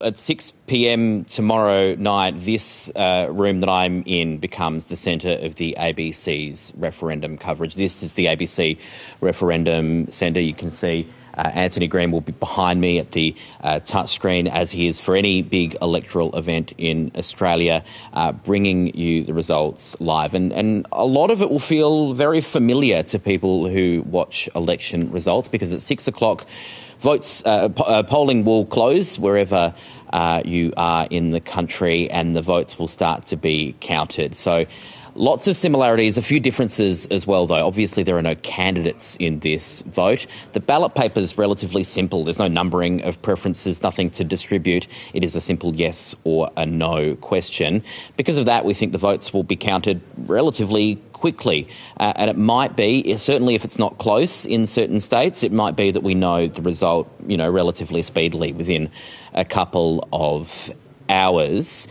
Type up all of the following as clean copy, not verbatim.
At 6 p.m. tomorrow night, this room that I'm in becomes the centre of the ABC's referendum coverage. This is the ABC Referendum Centre. You can see Anthony Green will be behind me at the touchscreen, as he is for any big electoral event in Australia, bringing you the results live. And a lot of it will feel very familiar to people who watch election results, because at 6 o'clock, polling will close wherever you are in the country, and the votes will start to be counted. So lots of similarities, a few differences as well, though. Obviously, there are no candidates in this vote. The ballot paper is relatively simple. There's no numbering of preferences, nothing to distribute. It is a simple yes or a no question. Because of that, we think the votes will be counted relatively quickly. And it might be, certainly if it's not close in certain states, it might be that we know the result, relatively speedily within a couple of hours.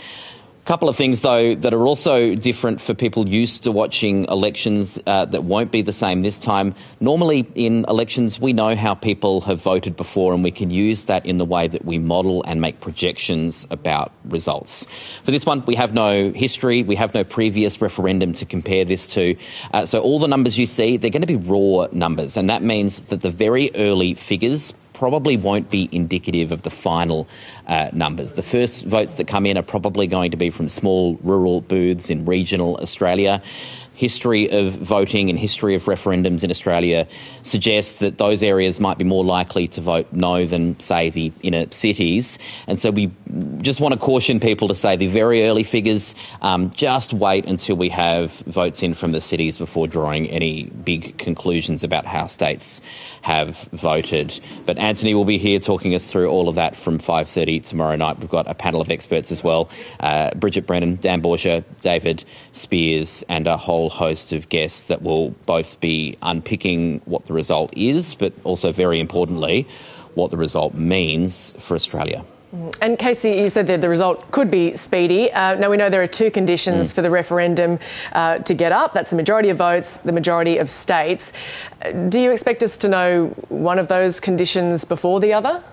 Couple of things, though, that are also different for people used to watching elections that won't be the same this time. Normally in elections, we know how people have voted before, and we can use that in the way that we model and make projections about results. For this one, we have no history. We have no previous referendum to compare this to. So all the numbers you see, they're going to be raw numbers, and that means that the very early figures probably won't be indicative of the final numbers. The first votes that come in are probably going to be from small rural booths in regional Australia. History of voting and history of referendums in Australia suggests that those areas might be more likely to vote no than, say, the inner cities. And so we just want to caution people to say the very early figures, just wait until we have votes in from the cities before drawing any big conclusions about how states have voted. But Anthony will be here talking us through all of that from 5:30 tomorrow night. We've got a panel of experts as well. Bridget Brennan, Dan Borgia, David Spears, and a whole host of guests that will both be unpicking what the result is, but also, very importantly, what the result means for Australia. And Casey, you said that the result could be speedy. Now, we know there are two conditions for the referendum to get up. That's the majority of votes, the majority of states. Do you expect us to know one of those conditions before the other?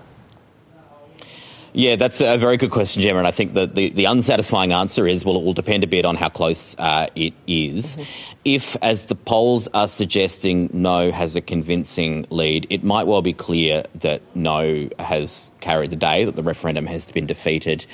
Yeah, that's a very good question, Gemma, and I think that the unsatisfying answer is, well, it will depend a bit on how close it is. If, as the polls are suggesting, no has a convincing lead, it might well be clear that no has carried the day, that the referendum has been defeated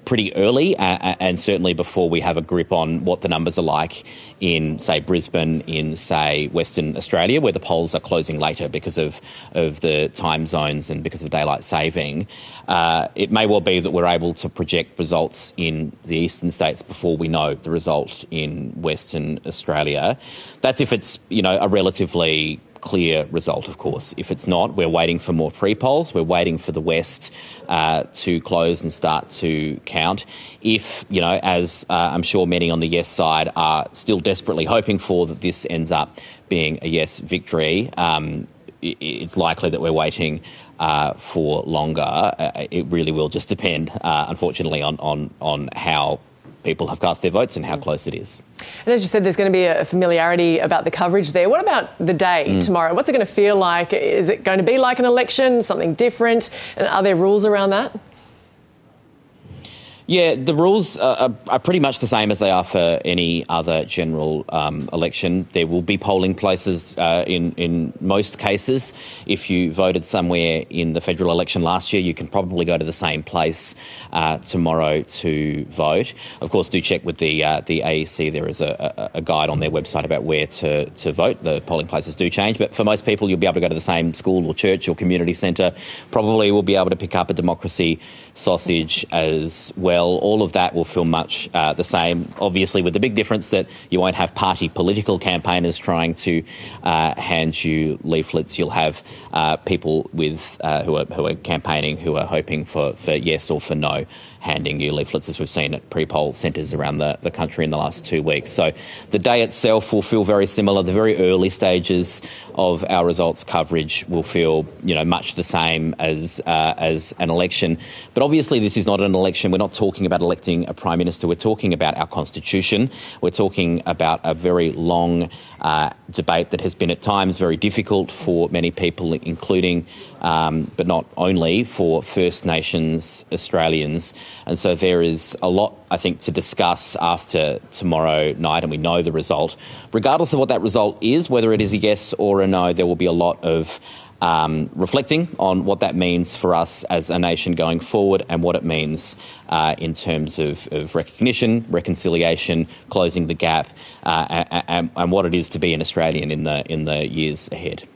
pretty early, and certainly before we have a grip on what the numbers are like in, say, Brisbane, in, say, Western Australia, where the polls are closing later because of the time zones and because of daylight saving. It may well be that we're able to project results in the eastern states before we know the result in Western Australia. That's if it's, a relatively clear result, of course. If it's not, we're waiting for more pre-polls. We're waiting for the West to close and start to count. If, as I'm sure many on the yes side are still desperately hoping for, that this ends up being a yes victory, it's likely that we're waiting for longer. It really will just depend, unfortunately, on how people have cast their votes and how close it is. And as you said, there's going to be a familiarity about the coverage there. What about the day tomorrow? What's it going to feel like? Is it going to be like an election, something different? And are there rules around that? Yeah, the rules are pretty much the same as they are for any other general election. There will be polling places in most cases. If you voted somewhere in the federal election last year, you can probably go to the same place tomorrow to vote. Of course, do check with the AEC. There is a guide on their website about where to vote. The polling places do change, but for most people, you'll be able to go to the same school or church or community centre. Probably will be able to pick up a democracy sausage as well. All of that will feel much the same, obviously, with the big difference that you won't have party political campaigners trying to hand you leaflets. You'll have people with who are campaigning, who are hoping for yes or for no, handing you leaflets, as we've seen at pre-poll centres around the country in the last 2 weeks. So the day itself will feel very similar. The very early stages of our results coverage will feel, much the same as an election. But obviously, this is not an election. We're not talking talking about electing a Prime Minister. We're talking about our Constitution. We're talking about a very long debate that has been at times very difficult for many people, including, but not only, for First Nations Australians. And so there is a lot, I think, to discuss after tomorrow night, and we know the result. Regardless of what that result is, whether it is a yes or a no, there will be a lot of reflecting on what that means for us as a nation going forward, and what it means in terms of recognition, reconciliation, closing the gap, and what it is to be an Australian in the years ahead.